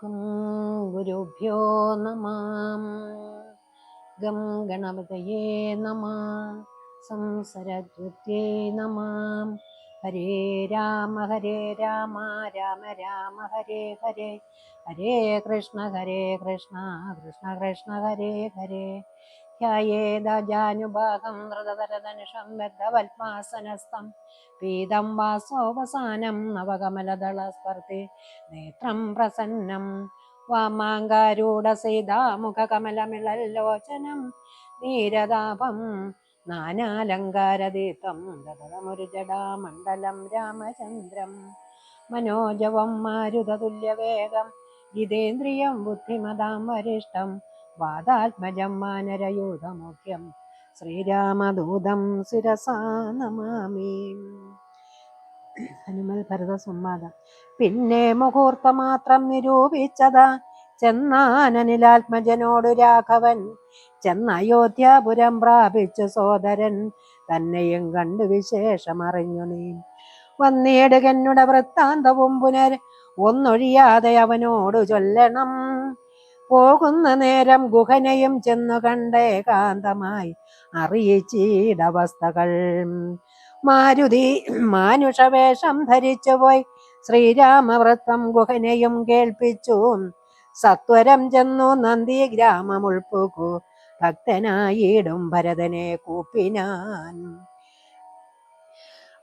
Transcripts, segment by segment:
ഗുരുഭ്യോ നമഃ. ഗം ഗണപതയേ നമഃ. സംസരദ്വത്യേ നമഃ. ഹരേ രാമ രാമ രാമ ഹരേ ഹരേ, ഹരേ കൃഷ്ണ കൃഷ്ണ കൃഷ്ണ ഹരേ ഹരേ. ധ്യായേദജാനുഭാഗം ധൃതധരധനുഷം ബദ്ധപത്മാസനസ്ഥം പീതം വാസോപസാനം നവകമലദളസ്പർദ്ധി നേത്രം പ്രസന്നം വാമാങ്കാരൂഢസീതാമുഖകമലമിളല്ലോചനം നീരതാപം നാനാലങ്കാരദീപ്തം ദതമൊരു ജടാമണ്ഡലം രാമചന്ദ്രം മനോജവം മാരുതതുല്യവേഗം ജിതേന്ദ്രിയം ബുദ്ധിമതാം വരിഷ്ടം വാതാത്മജം വാനരയൂഥമുഖ്യം ശ്രീരാമദൂതം ശിരസാ നമാമി. ഹനുമൽ ഭരത സംവാദം. പിന്നെ മുഹൂർത്തമാത്രം നിരൂപിച്ചതാ ചെന്നാനനിലാത്മജനോടു രാഘവൻ ചെന്നയോധ്യാപുരം പ്രാപിച്ചു സോദരൻ തന്നെയും കണ്ടു വിശേഷമറിഞ്ഞു നീ വന്നിടുകന്നുടെ വൃത്താന്തവും പുനർ ഒന്നൊഴിയാതെ അവനോടു ചൊല്ലണം. പോകുന്ന നേരം ഗുഹനെയും ചെന്നു കണ്ടേകാന്തമായി അറിയിച്ചീടവസ്ഥകൾ. മാരുതി മാനുഷവേഷം ധരിച്ചുപോയി ശ്രീരാമവൃത്തം ഗുഹനെയും കേൾപ്പിച്ചു. സത്വരം ചെന്നു നന്ദി ഗ്രാമം ഉൾപ്പുകു ഭക്തനായിടും ഭരതനെ കൂപ്പിനാൻ.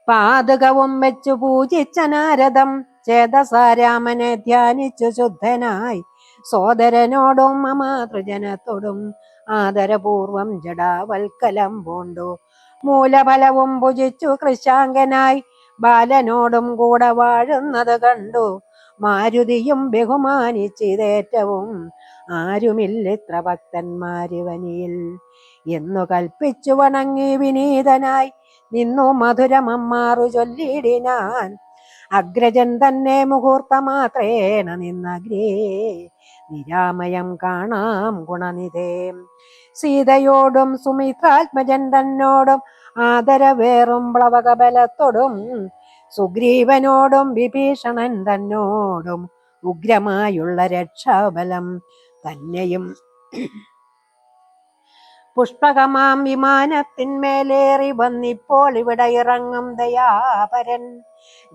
പാതകവും വെച്ചു പൂജിച്ച നാരദം ചേതസാരാമനെ ധ്യാനിച്ചു ശുദ്ധനായി സോദരനോടും മാതൃജനത്തോടും ആദരപൂർവം ജടാവൽക്കലം പൂണ്ടു മൂലഫലവും ഭുജിച്ചു കൃശാങ്കനായി ബാലനോടും കൂടെ വാഴുന്നത് കണ്ടു മാരുതിയും ബഹുമാനിച്ചിതേറ്റവും ആരുമില്ലിത്ര ഭക്തന്മാരിവനിയിൽ എന്നു കൽപ്പിച്ചു വണങ്ങി വിനീതനായി നിന്നു മധുരമമ്മാറു ചൊല്ലിടിനാൻ. അഗ്രജൻ തന്നെ മുഹൂർത്തമാത്രേണ നിന്നഗ്രേ നിരാമയം കാണാം ഗുണനിധേ. സീതയോടും സുമിത്രാത്മജൻ തന്നോടും ആദരവേറും പ്ലവകബലത്തോടും സുഗ്രീവനോടും വിഭീഷണൻ തന്നോടും ഉഗ്രമായുള്ള രക്ഷാബലം തന്നെയും പുഷ്പകമാം വിമാനത്തിന്മേലേറി വന്നിപ്പോൾ ഇവിടെ ഇറങ്ങും ദയാപരൻ.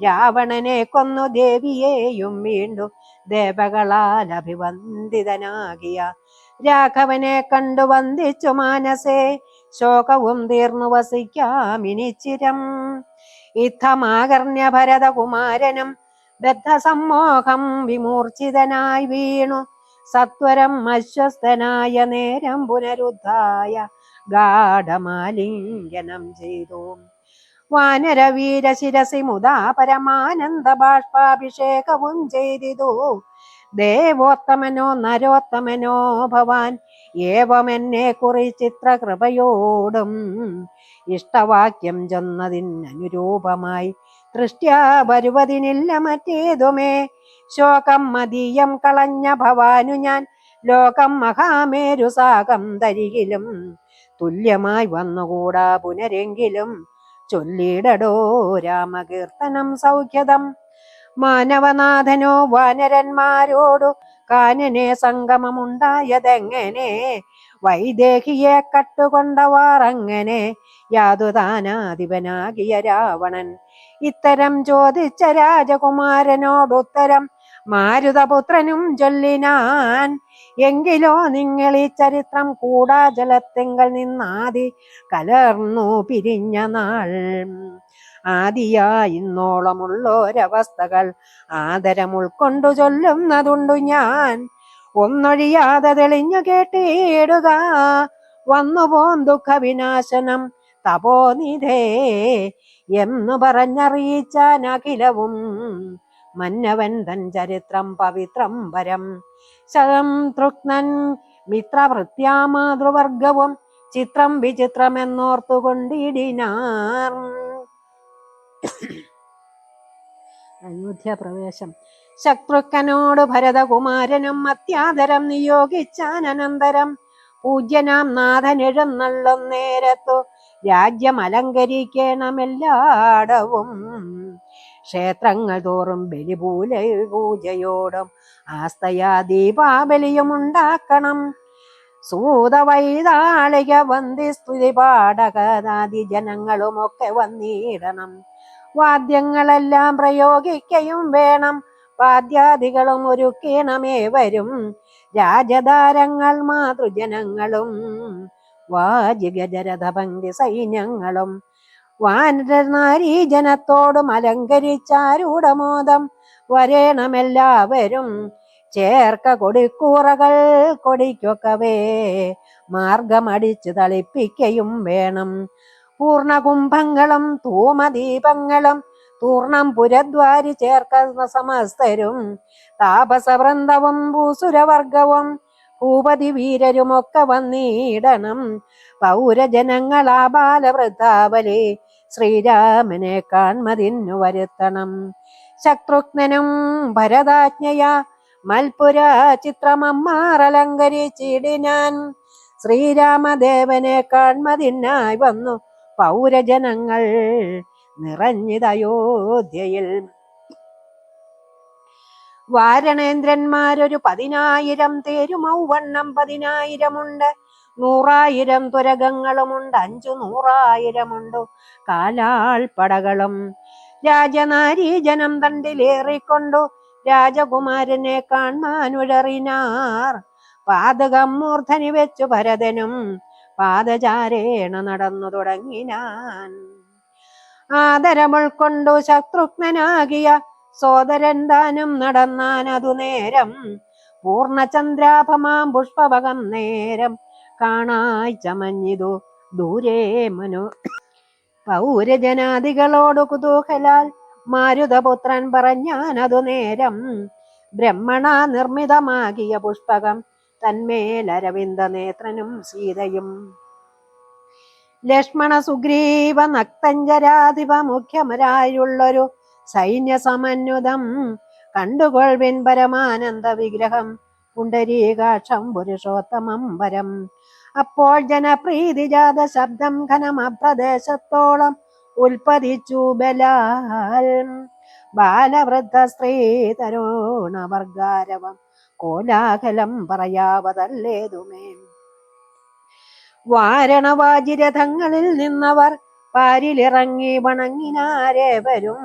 രാവണനെ കൊന്നു ദേവിയെയും വീണ്ടും ദേവകളാൽ അഭിവന്ദിതനാകിയ രാഘവനെ കണ്ടു വന്ദിച്ചു മാനസേ ശോകവും തീർന്നു വസിക്കാമിനിച്ചിരം. യുദ്ധമാകർണ്യ ഭരതകുമാരനും ബദ്ധസമ്മോഹം വിമൂർച്ഛിതനായി വീണു സത്വരം അശ്വസ്തനായ നേരം പുനരുദ്ധായ ഗാഠമാലിംഗനം ചെയ്തു. വാനരവീരശിരസി മുതാ പരമാനന്ദ ബാഷ്പാഭിഷേകവും ചെയ്തിതു. ദേവോത്തമനോ നരോത്തമനോ ഭവാൻ ഏവമെന്നെ കുറിച്ചിത്ര കൃപയോടും ഇഷ്ടവാക്യം ചെന്നതിനനുരൂപമായി ദൃഷ്ട്യാ വരുവതിനില്ല മറ്റേതുമേ. ശോകം മതീയം കളഞ്ഞ ഭവാനു ഞാൻ ലോകം മഹാമേരു സാകം തരികിലും തുല്യമായി വന്നുകൂടാ പുനരെങ്കിലും ചൊല്ലിടടോ രാമകീർത്തനം സൗഖ്യതം. മാനവനാഥനോ വാനരന്മാരോടു കാനനെ സംഗമമുണ്ടായതെങ്ങനെ വൈദേഹിയെ കട്ടുകൊണ്ടവാറങ്ങനെ യാതുതാനാധിപനാകിയ രാവണൻ ഇത്തരം ചോദിച്ച രാജകുമാരനോടുത്തരം മാരുതപുത്രനും ചൊല്ലിനാൻ. എങ്കിലോ നിങ്ങൾ ഈ ചരിത്രം കൂടാ ജലത്തിങ്കൽ നിന്നാദി കലർന്നു പിരിഞ്ഞ നാൾ ആദിയായി ഇന്നോളമുള്ളോരവസ്ഥകൾ ആദരം ഉൾക്കൊണ്ടു ചൊല്ലുന്നതുണ്ടു ഞാൻ. ഒന്നൊഴിയാതെ തെളിഞ്ഞു കേട്ടിടുക വന്നുപോം ദുഃഖവിനാശനം തപോനിധേ എന്നു പറഞ്ഞറിയിച്ചാൻ അഖിലവും മന്നവൻ തൻ ചരിത്രം പവിത്രം വരം. ശതംതൃക്നൻ മിത്രഭൃത്യാമാതൃവർഗവും ചിത്രം വിചിത്രമെന്നോർത്തുകൊണ്ടിടിനാർ. അയോധ്യാപ്രവേശം. ശത്രുഘ്നോട് ഭരതകുമാരനും അത്യാദരം നിയോഗിച്ചാൻ. അനന്തരം പൂജ്യനാം നാഥൻ എഴുന്നള്ളും നേരത്തു രാജ്യം അലങ്കരിക്കണമെല്ലാടവും ക്ഷേത്രങ്ങൾ തോറും ബലിപൂല പൂജയോടും ആസ്തയാ ദീപാബലിയും ഉണ്ടാക്കണം. സൂതവൈതാളിക വന്ദി സ്തുതി പാടകനാദി ജനങ്ങളുമൊക്കെ വന്നിടണം. വാദ്യങ്ങളെല്ലാം പ്രയോഗിക്കയും വേണം. വാദ്യാദികളും ഒരുക്കണമേ വരും. രാജധാരങ്ങൾ മാതൃജനങ്ങളും വാജിഗജരഥപങ്കി സൈന്യങ്ങളും വാനരനാരീജനത്തോടും അലങ്കരിച്ചാരൂഢമോദം വരേണമെല്ലാവരും. ചേർക്ക കൊടിക്കൂറകൾ കൊടിക്കൊക്കവേ മാർഗമടിച്ചു തളിപ്പിക്കയും വേണം. പൂർണ്ണകുംഭങ്ങളും ധൂമദീപങ്ങളും തൂർണം പുരദ്വാരി ചേർക്കുന്ന സമസ്തരും താപസവൃന്ദവും ഭൂസുരവർഗവും ഭൂപതി വീരരുമൊക്കെ വന്നിടണം. പൗരജനങ്ങളാ ബാലവൃദ്ധാവലി ശ്രീരാമനെ കാൺമതിന്നു വരുത്തണം. ശത്രുഘ്നനും ഭരതാജ്ഞയാ മൽപുര ചിത്രമമ്മാറലങ്കരിച്ചിടിനാൻ. ശ്രീരാമദേവനെ കാൺമതിനായി വന്നു പൗരജനങ്ങൾ നിറഞ്ഞിതയോധ്യയിൽ. വാരണേന്ദ്രന്മാരൊരു 10,000 തേരുമൗവണ്ണം 10,000 100,000 തുരകങ്ങളുമുണ്ട്. 500,000 കാലാൾപ്പടകളും. രാജനാരീജനം തണ്ടിലേറിക്കൊണ്ടു രാജകുമാരനെ കാൺമാനുഴറിനാർ. പാതകം മൂർധനി വെച്ചു ഭരതനും പാദചാരേണ നടന്നു തുടങ്ങിനാൻ. ആദരമുൾക്കൊണ്ടു ശത്രുഘ്നനാകിയ സോദരൻ താനും നടന്നാൻ. അതു നേരം പൂർണ്ണചന്ദ്രാഭമാം പുഷ്പവകം നേരം കാണായി ചമഞ്ഞിതു ദൂരേ മനു. പൗരജനാദികളോടു കുതൂഹലാൽ മാരുതപുത്രൻ പറഞ്ഞാനതു നേരം. ബ്രഹ്മണ നിർമ്മിതമാകിയ പുഷ്പകം തന്മേലരവിന്ദ നേത്രനും സീതയും. ലക്ഷ്മണ സുഗ്രീവ നക്തഞ്ചരാധിപ മുഖ്യമരായുള്ളൊരു സൈന്യസമന്വിതം കണ്ടുകൊൾവിൻ പരമാനന്ദ വിഗ്രഹം പുണ്ടരീകാക്ഷം പുരുഷോത്തമം വരം. അപ്പോൾ ജനപ്രീതിജാത ശബ്ദം ഘനമപ്രദേശത്തോളം ഉൽപ്പതിച്ചു ബലാൽ. ബാലവൃദ്ധ സ്ത്രീ തരുണവർഗാരവം കോലാഹലം പറയാവതല്ലേതുമേ. വാരണവാജിരഥങ്ങളിൽ നിന്നവർ പാരിലിറങ്ങി വണങ്ങിനാരേവരും.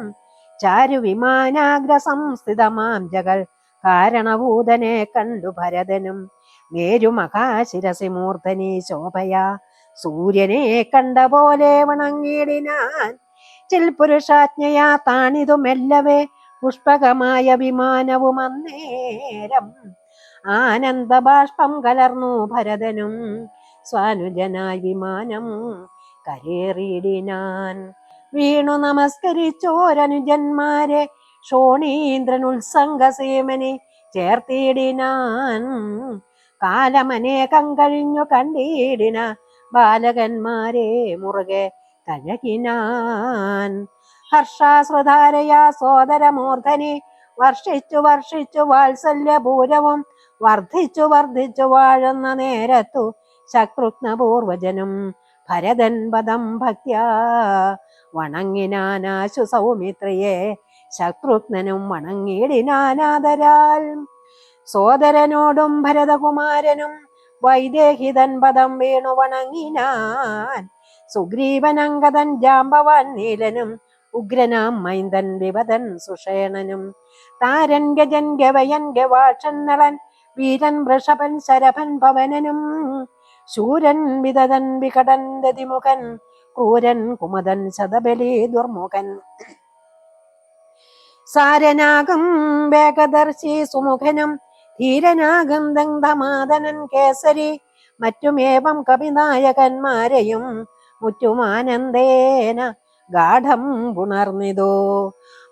ചാരുവിമാനാഗ്ര സംസ്ഥിതമാം ജകൾ കാരണഭൂതനെ കണ്ടു ഭരതനും. മേരുമഹാശിരസി മൂർധനി ശോഭയാ സൂര്യനെ കണ്ട പോലെ വണങ്ങിടിനാൻ. ചിൽപുരുഷാജ്ഞയാ താണിതു മെല്ലവേ പുഷ്പകമായ വിമാനവും അന്നേരം. ആനന്ദബാഷ്പം കലർന്നു ഭരതനും സ്വാനുജനായി വിമാനം കരേറിയിടിനാൻ. വീണു നമസ്കരിച്ചോരനുജന്മാരെ ശോണീന്ദ്രൻ ഉത്സംഗസേമനെ ചേർത്തിടിനാൻ. കാലമനേകം കഴിഞ്ഞു കണ്ടിടിന ബാലകന്മാരെ മുറുകെ തഴകിനാൻ. ഹർഷാശ്രുധാരയാ സോദരമൂർധനെ വർഷിച്ചു വർഷിച്ചു വാത്സല്യപൂരവും വർദ്ധിച്ചു വർദ്ധിച്ചു വാഴുന്ന നേരത്തു ശത്രുഘ്നപൂർവജനും ഭരതൻ പദം ഭക്ത്യാ വണങ്ങിനാനാശു സൗമിത്രിയെ. ശത്രുഘ്നനും വണങ്ങിടിനാനാദരാൽ. സോദരനോടും ഭരതകുമാരനും വൈദേഹിതൻ പദം വീണു വണങ്ങിനാൻ. സുഗ്രീവനങ്കതൻ ജാമ്പവാൻ നീലനും ഉഗ്രനാം മൈന്ദൻ വിവതൻ സുഷേണനും താരൻ ഗജൻ ഗവയൻ ഗവാക്ഷൻ നളൻ വീരൻ വൃഷഭൻ ശരഭൻ പവനനും ശൂരൻ വിതതൻ വികടൻ ദതിമുഖൻ ക്രൂരൻ കുമതൻ ശതബലി ദുർമുഖൻ സാരനാഗം വേഗദർശി സുമുഖനും ധീരനാഗം ദഗ്ധമാദനൻ കേസരി മറ്റുമേവം കവിനായകന്മാരെയും മുറ്റുമാനന്ദേന ഗാഠം പുണർന്നിതോ.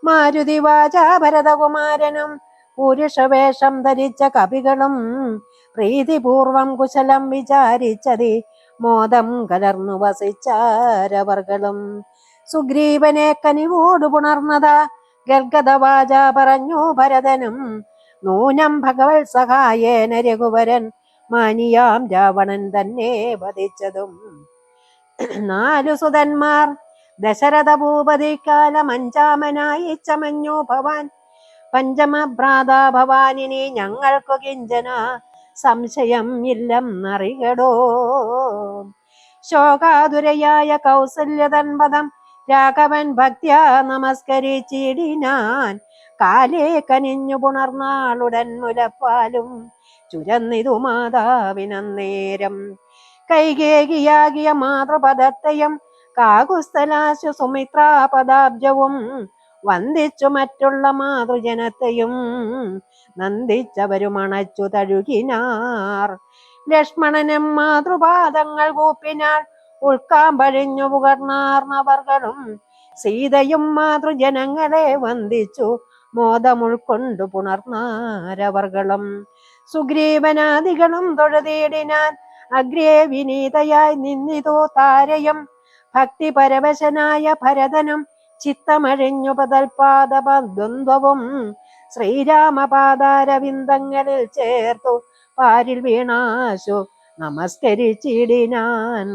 മാരുതി വാചാ ഭരതകുമാരനും പുരുഷവേഷം ധരിച്ച കവികളും പ്രീതിപൂർവം കുശലം വിചാരിച്ചതി മോദം കലർന്നു വസിച്ചാരവർകളും. സുഗ്രീവനെ കനിവോടു പുണർന്നതാ ഗർഗദവാച പറഞ്ഞു ഭരതനും. നൂനം ഭഗവത് സഹായേന രഘുവരൻ മാനിയാം രാവണൻ തന്നെ വധിച്ചതും. 4 സുതന്മാർ ദശരഥ ഭൂപതി കാലം 5-മനായി ചമഞ്ഞു ഭവാൻ. പഞ്ചമഭ്രാത ഭവാനിനി ഞങ്ങൾക്കു കിഞ്ചന സംശയം ഇല്ലെന്നറികടോ. ശോകാതുരയായ കൗസല്യതൻ പദം രാഘവൻ ഭക്ത്യാ നമസ്കരിച്ചിടിനാൻ. കാലേ കനിഞ്ഞു പുണർന്നാളുടൻ മുലപ്പാലും ചുരന്നിതു മാതാവിനന്നേരം. കൈകേകിയാകിയ മാതൃപദത്തെയും കാകുസ്ഥലാശു സുമിത്രാപദാബ്ജവും വന്ദിച്ചു മറ്റുള്ള മാതൃജനത്തെയും നന്ദിച്ചവരും അണച്ചു തഴുകിനാർ. ലക്ഷ്മണനും മാതൃപാദങ്ങൾ കൂപ്പിനാൾ ഉൾക്കാമ്പഴിഞ്ഞു പുകർന്നാർന്നവർകളും. സീതയും മാതൃജനങ്ങളെ വന്ദിച്ചു മോദമുൾക്കൊണ്ടു പുണർന്നാരവർകളും. സുഗ്രീവനാദികളും തൊഴുതീടിനാൻ അഗ്രേ വിനീതയായി നിന്നിതു താരയും. ഭക്തിപരവശനായ ഭരതനും ചിത്തമഴിഞ്ഞു പതൽപാദദ്വന്ദ്വവും ശ്രീരാമപാദാരവിന്ദങ്ങളിൽ ചേർത്തു പാരിൽ വീണാശു നമസ്കരിച്ചിടിനാൻ.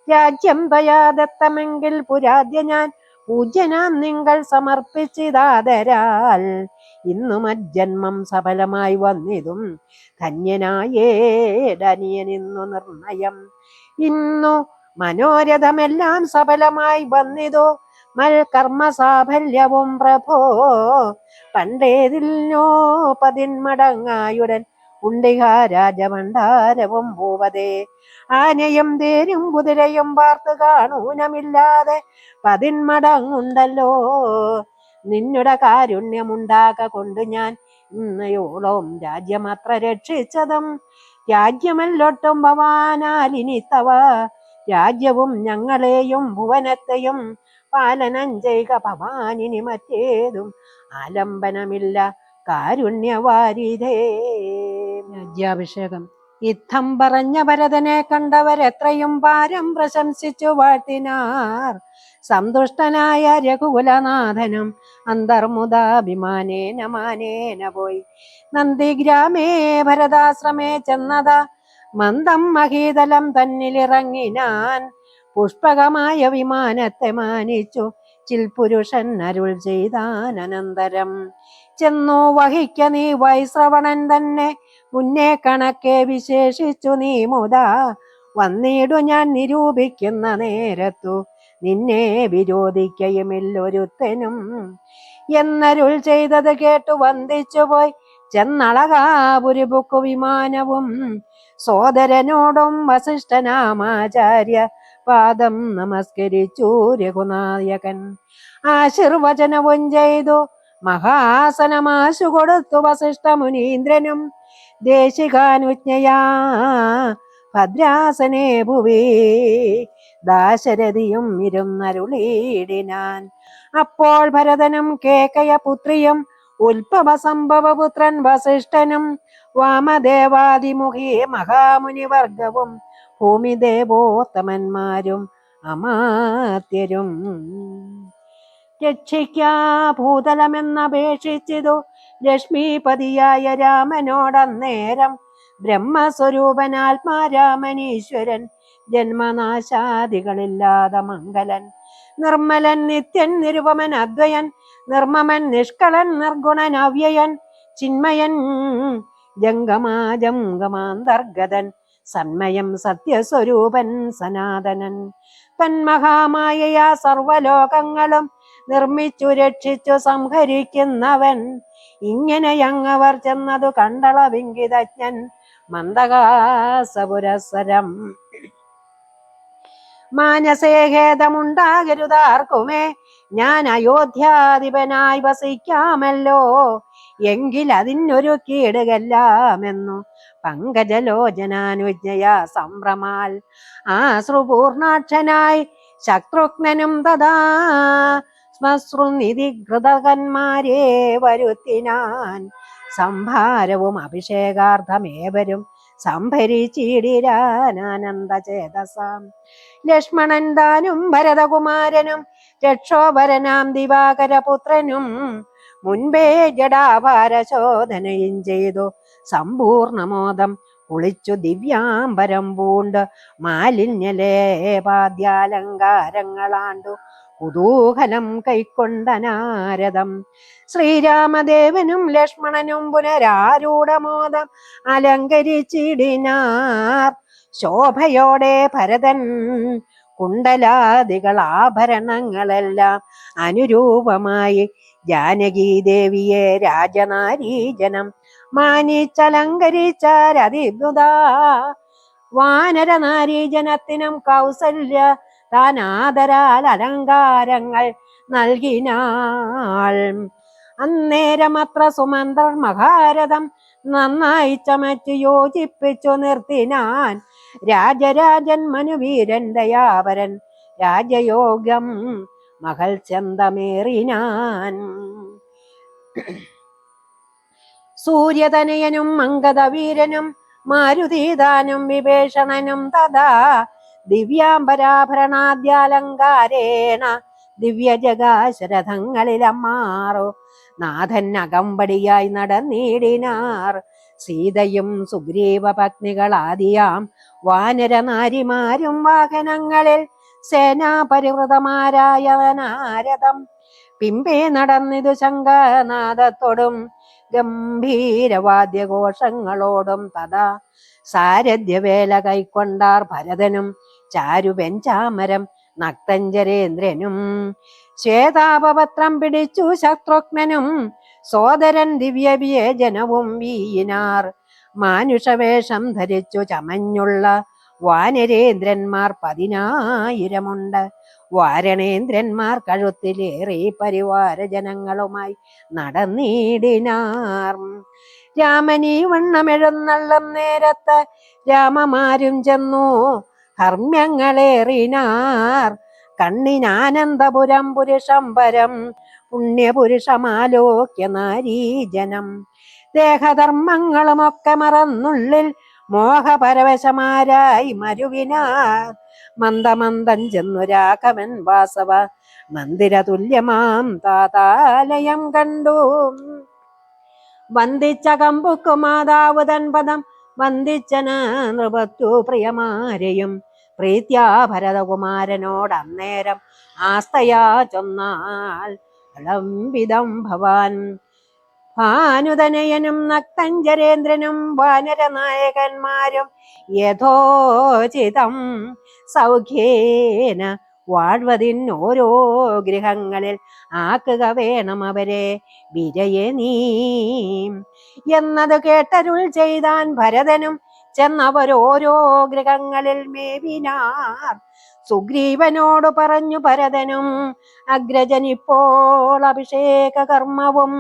രാജ്യം ദയാദത്തമെങ്കിൽ പുരാദ്യ ഞാൻ പൂജ്യനാം നിങ്ങൾ സമർപ്പിച്ചിതാദരാൽ. ഇന്നു മജ്ജന്മം സഫലമായി വന്നിതും ധന്യനായേടനിയനിന്നു നിർണയം. ഇന്നു മനോരഥമെല്ലാം സഫലമായി വന്നിതു മൽകർമ്മ സാഫല്യവും പ്രഭോ. പണ്ടേതില്ലോ 10 മടങ്ങായുടൻ ഉണ്ടിഹാരാജഭണ്ഡാരവും ഭൂവതേ. ആനയും തേരും കുതിരയും പാർത്തു കാണൂനമില്ലാതെ 10 മടങ്ങുണ്ടല്ലോ. നിന്നുടെ കാരുണ്യമുണ്ടാക കൊണ്ട് ഞാൻ ഇന്നയോളം രാജ്യമത്ര രക്ഷിച്ചതും. രാജ്യമല്ലൊട്ടും ഭവാനാലിനിത്തവ രാജ്യവും ഞങ്ങളെയും ഭുവനത്തെയും പാലനം ചെയ്യുക ഭവാനിനി മറ്റേതും ആലംബനമില്ല കാരുണ്യവാരിധേ. രാജ്യാഭിഷേകം. യുദ്ധം പറഞ്ഞ ഭരതനെ കണ്ടവരെത്രയും പാരം പ്രശംസിച്ചു വാഴ്ത്തിനാർ. സന്തുഷ്ടനായ രഘുകുലനാഥനും അന്തർമുദാഭിമാനേന മാനേന പോയി. നന്ദിഗ്രാമേ ഭരതാശ്രമേ ചെന്നതാ മന്ദം മഹീതലം തന്നിലിറങ്ങിനാൻ. പുഷ്പകമായ വിമാനത്തെ മാനിച്ചു ചിൽപുരുഷൻ അരുൾ ചെയ്താൻ. അനന്തരം ചെന്നു വഹിക്ക നീ വൈശ്രവണൻ തന്നെ മുന്നേ കണക്കെ വിശേഷിച്ചു നീ മുതാ. വന്നിടു ഞാൻ നിരൂപിക്കുന്ന നേരത്തു നിന്നെ വിരോധിക്കയുമില്ലൊരുത്തനും എന്നരുൾ ചെയ്തത് കേട്ടു വന്ദിച്ചു പോയി ചെന്നളകാപുരിബുക്കു വിമാനവും. സോദരനോടും വസിഷ്ഠനാമാചാര്യ പാദം നമസ്കരിച്ചു രഘുനായകൻ. ആശീർവചനവും ചെയ്തു മഹാസനമാശു കൊടുത്തു വസിഷ്ഠ മുനീന്ദ്രനും. ദേശികാനുജ്ഞയാ ഭദ്രാസനേ ഭുവി ദാശരഥിയും ഇരുന്നരുളീടിനാൻ. അപ്പോൾ ഭരതനും കേകയ പുത്രിയും ഉത്ഭവ സംഭവപുത്രൻ വസിഷ്ഠനും വാമദേവാദിമുഖി മഹാമുനിവർഗവും ഭൂമിദേവോത്തമന്മാരും അമാത്യരും രക്ഷിക്കാ ഭൂതലമെന്നപേക്ഷിച്ചിതു ലക്ഷ്മീപതിയായ രാമനോടന്നേരം. ബ്രഹ്മസ്വരൂപനാത്മാരാമനീശ്വരൻ ജന്മനാശാദികളില്ലാത മംഗലൻ നിർമ്മലൻ നിത്യൻ നിരുപമൻ അദ്വയൻ നിർമ്മമൻ നിഷ്കളൻ നിർഗുണൻ അവ്യയൻ ചിന്മയൻ ജംഗമാജംഗമാന്തർഗതൻ സന്മയം സത്യസ്വരൂപൻ സനാതനൻ. തന്മഹാമായയാ സർവലോകങ്ങളും നിർമ്മിച്ചു രക്ഷിച്ചു സംഹരിക്കുന്നവൻ. ഇങ്ങനെയങ്ങവർ ചെന്നതു കണ്ടളവിംഗിതജ്ഞൻ മന്ദഹാസപുരസരം. മാനസേഖേദമുണ്ടാകരുതാർക്കുമേ ഞാൻ അയോധ്യാധിപനായി വസിക്കാമല്ലോ. എങ്കിൽ അതിനൊരു കീടുകല്ലാമെന്നു പങ്കജലോചനാനുജ്ഞയാ സംഭ്രമാൽ ആശ്രുപൂർണാക്ഷനായി ശത്രുഘ്നനും തഥാ ശ്മശ്രുനിധികൃതകന്മാരെ വരുത്തിനാൻ. സംഭാരവും അഭിഷേകാർത്ഥമേവരും സംഭരിച്ചിടിരാനാനന്ദചേതസാം. ലക്ഷ്മണൻ താനും ഭരതകുമാരനും രക്ഷോഭരനാം ദിവാകരപുത്രനും മുൻപേ ജടാഭാരശോധനയും ചെയ്തു സമ്പൂർണമോദം കുളിച്ചു ദിവ്യാംബരം പൂണ്ട് മാലിന്യലേപാദ്യാലങ്കാരങ്ങളാണ്ടു കുതൂഹലം കൈക്കൊണ്ട നാരദം. ശ്രീരാമദേവനും ലക്ഷ്മണനും പുനരാരൂഢമോദം അലങ്കരിച്ചിടിനാർ. ശോഭയോടെ ഭരതൻ കുണ്ടലാദികൾ ആഭരണങ്ങളെല്ലാം അനുരൂപമായി ജാനകീദേവിയെ രാജനാരീജനം മാനിച്ചലങ്കരിച്ചാരതിദ്ഭുത. വാനരനാരീജനത്തിനും കൗസല്യ താനാദരാൽ അലങ്കാരങ്ങൾ നൽകിനാൾ. അന്നേരമത്ര സുമന്ത്രർ മഹാരഥം നന്നായി ചമച്ചു യോജിപ്പിച്ചു നിർത്തിനാൻ. രാജരാജൻ മനുവീരൻ ദയാപരൻ രാജയോഗം മകൾ ചന്തമേറിനാൻ. സൂര്യതനയനും അംഗദവീരനും മാരുതീതാനും വിഭീഷണനും തഥാ ദിവ്യാംബരാഭരണാദ്യാലങ്കാരേണ ദിവ്യജഗാശരഥങ്ങളിലമ്മാറു നാഥൻ അകമ്പടിയായി നടന്നിടിനാർ. സീതയും സുഗ്രീവ പത്നികളാദിയാം വാനരനാരിമാരും വാഹനങ്ങളിൽ സേനാപരിവൃതമാരായ നാരദം പിമ്പേ നടന്നിതു ശംഖനാദത്തോടും ഗംഭീരവാദ്യഘോഷങ്ങളോടും തഥാ സാരഥ്യവേല കൈക്കൊണ്ടാർ ഭരതനും ചാരുപെഞ്ചാമരം നക്തഞ്ചരേന്ദ്രനും. ശ്വേതാപപത്രം പിടിച്ചു ശത്രുഘ്നനും സോദരൻ ദിവ്യവിവേചനവും വീയിനാർ. മാനുഷവേഷം ധരിച്ചു ചമഞ്ഞുള്ള വാനരേന്ദ്രന്മാർ 10,000 വാരണേന്ദ്രന്മാർ കഴുത്തിലേറെ പരിവാര ജനങ്ങളുമായി നടന്നിടിനാർ. രാമനീ വണ്ണമെഴുന്നള്ളം നേരത്ത് രാമമാരും ചെന്നു ഹർമ്മ്യങ്ങളേറിനാർ. കണ്ണിനാനന്ദപുരം പുരുഷംബരം പുണ്യപുരുഷമാലോക്യ നാരീജനം. ദേഹധർമ്മങ്ങളുമൊക്കെ മറന്നുള്ളിൽ മോഹപരവശമാരായി മരുവിനാർ. മന്ദമന്ദം ചെന്നു രാഘവൻ വാസവ മന്ദിര തുല്യമാം താതാലയം കണ്ടു. വന്ദിച്ച കമ്പുക്കു മാതാവ് തൻ പദം വന്ദിച്ചന നൃപത്തു പ്രിയമാരെയും പ്രീത്യാ ഭരതകുമാരനോട് അന്നേരം ആസ്തയാ ചൊന്നാൾ വിധം ഭവാൻ. ഭാനുതനയനും നക്തഞ്ചരേന്ദ്രനും വാനരനായകന്മാരും യഥോചിതം സൗഖ്യേന വാഴ്വതിനോരോ ഗൃഹങ്ങളിൽ ആക്കുക വേണം അവരെ വിരയെ നീ എന്നത് കേട്ടരുൾ ചെയ്താൻ. ഭരതനും ചെന്നവരോരോ ഗൃഹങ്ങളിൽ മേവിനാർ. സുഗ്രീവനോട് പറഞ്ഞു ഭരതനും അഗ്രജനിപ്പോൾ അഭിഷേക കർമ്മവും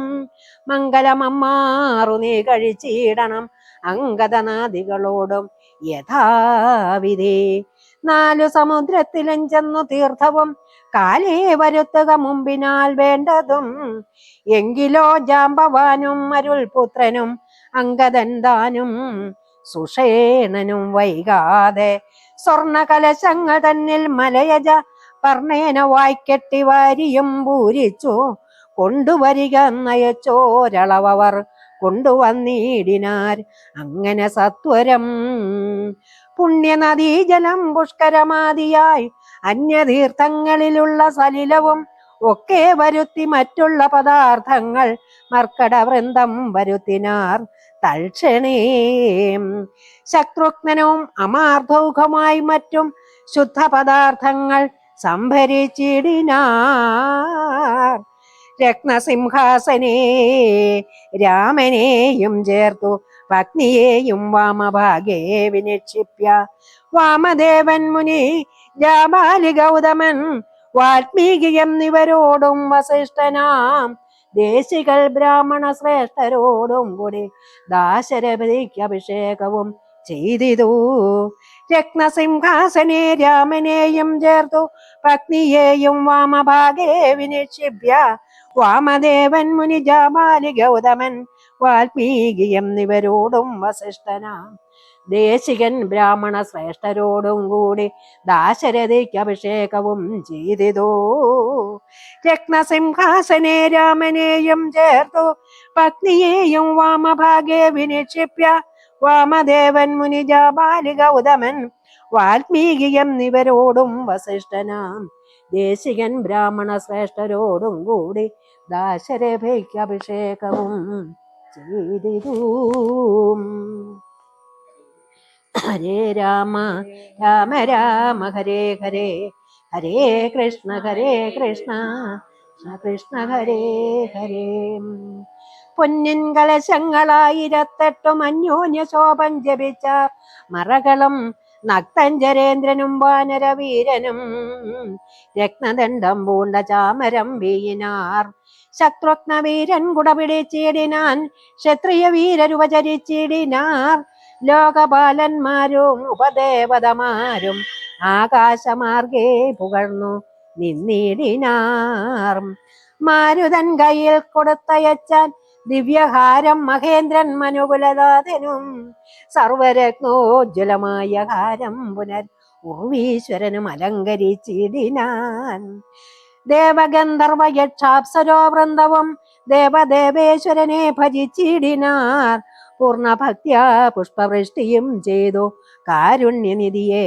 മംഗലമമ്മാറു നീ കഴിച്ചിടണം അംഗദനാദികളോടും യഥാവിധി. 4 സമുദ്രത്തിലും ചെന്നു തീർത്ഥവും കാലേ വരുത്തുക മുമ്പിനാൽ വേണ്ടതും. എങ്കിലോ ജാമ്പവാനും അരുൾപുത്രനും അംഗദൻ താനും സുഷേണനും വൈകാതെ സ്വർണ കലശങ്ങൾ തന്നിൽ മലയജ പർണേന വായ്ക്കെട്ടി വാരിയും പൂരിച്ചു കൊണ്ടുവരിക നയച്ചോരളവർ കൊണ്ടുവന്നിടിനാർ. അങ്ങനെ സത്വരം പുണ്യനദീജലം പുഷ്കരമാതിയായി അന്യതീർത്ഥങ്ങളിലുള്ള സലിലവും ഒക്കെ വരുത്തി മറ്റുള്ള പദാർത്ഥങ്ങൾ മർക്കടവൃന്ദം വരുത്തിനാർ. തൽക്ഷണേ ശത്രുഘ്നനും അമാർദ്ധൗഖമായി മറ്റും ശുദ്ധ പദാർത്ഥങ്ങൾ സംഭരിച്ചിടിനാർ. രത്നസിംഹാസനേ രാമനെയും ചേർത്തു പത്നിയെയും വാമഭാഗേ വിനിക്ഷിപ്യ വാമദേവൻ മുനി ജാബാലി ഗൗതമൻ വാൽമീകി എന്നിവരോടും വസിഷ്ഠനാം ദേശികൾ ബ്രാഹ്മണ ശ്രേഷ്ഠരോടും കൂടി ദാശരഥിക്ക് അഭിഷേകവും ചെയ്തിതു. രത്നസിംഹാസനെ രാമനെയും ചേർത്തു പത്നിയെയും വാമഭാഗേ വിനിക്ഷിപ്യ വാമദേവൻ മുനി ജാബാലി ഗൗതമൻ വാൽമീകി എന്നിവരോടും വസിഷ്ഠനാം ദേശികൻ ബ്രാഹ്മണ ശ്രേഷ്ഠരോടും കൂടി ദാശരഥിക്ക് അഭിഷേകവും ചെയ്തിതു. രത്നസിംഹാസനെ രാമനെയും ചേർത്തു പത്നിയെയും വാമഭാഗേ വിനിക്ഷിപ്യ വാമദേവൻ മുനി ജാബാലി ഗൗതമൻ വാൽമീകി എന്നിവരോടും വസിഷ്ഠനാം ദേശികൻ ബ്രാഹ്മണ ശ്രേഷ്ഠരോടും കൂടി ദാശരഥയ്ക്ക് അഭിഷേകവും ചെയ്തിരു. ഹരേ രാമ രാമ രാമ ഹരേ ഹരേ, ഹരേ കൃഷ്ണ കൃഷ്ണ കൃഷ്ണ ഹരേ ഹരേ. പൊന്നിൻ കലശങ്ങളായിരത്തെട്ടും അന്യോന്യ ശോഭം ജപിച്ച മറകളും നക്തഞ്ചരേന്ദ്രനും വാനരവീരനും രത്നദണ്ഡം പൂണ്ട ചാമരം വീയിനാർ. ശത്രുഘ്നവീരൻ കുടപിടിച്ചിടിനാൻ, ക്ഷത്രിയ വീരരുപചരിച്ചിടിനാർ. ലോകപാലന്മാരും ഉപദേവതമാരും ആകാശമാർഗേ പുകഴ്ന്നു നിന്നിടിനാർ. മാരുതൻ കയ്യിൽ കൊടുത്തയച്ചാൻ ദിവ്യഹാരം മഹേന്ദ്രൻ മനുകുലനാഥനും, സർവരത്നോജ്വലമായ ഹാരം പുനർ ഉർവീശ്വരനും അലങ്കരിച്ചിടിനാൻ. ദേവഗന്ധർവ യക്ഷാപ്സരോ വൃന്ദവും ദേവദേവേശ്വരനെ ഭജിച്ചിടിനാർ. പൂർണ്ണഭക്ത്യാ പുഷ്പവൃഷ്ടിയും ചെയ്തു കാരുണ്യനിധിയെ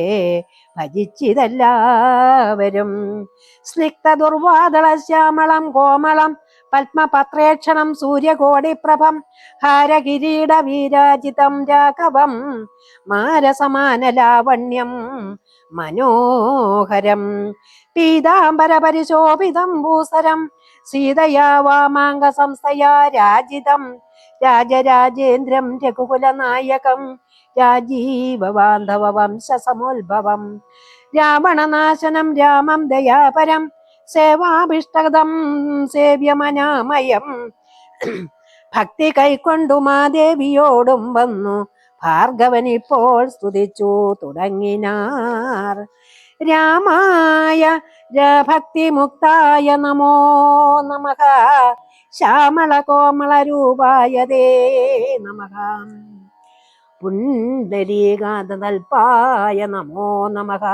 ഭജിച്ചിതെല്ലാവരും. സ്നിഗ്ധ ദുർവാദള ശ്യാമളം കോമളം പത്മപത്രേക്ഷണം സൂര്യകോടിപ്രഭം ഹാരകിരീട വീരാജിതം രാഘവം മാരസമാന ലാവണ്യം മനോഹരം. പീതാംബര പരിശോഭിതം ഭൂസരം സീതയാ വാമാങ്ക സംസ്ഥയാ രാജിതം രാജരാജേന്ദ്രം രഘുകുലനായകം രാജീവ ബാന്ധവ വംശസമോത്ഭവം. രാവണനാശനം രാമം ദയാപരം സേവാഭിഷ്ടകം സേവ്യമനാമയം. ഭക്തി കൈക്കൊണ്ടു മാദേവിയോടും വന്നു ഭാർഗവൻ ഇപ്പോൾ സ്തുതിച്ചു തുടങ്ങിനാർ. രാമായ ഭക്തിമുക്തായ നമോ നമഃ, ശ്യാമള കോമള രൂപായ തേ നമഃ. പുണ്ഡരീകാതൽപായ നമോ നമഃ,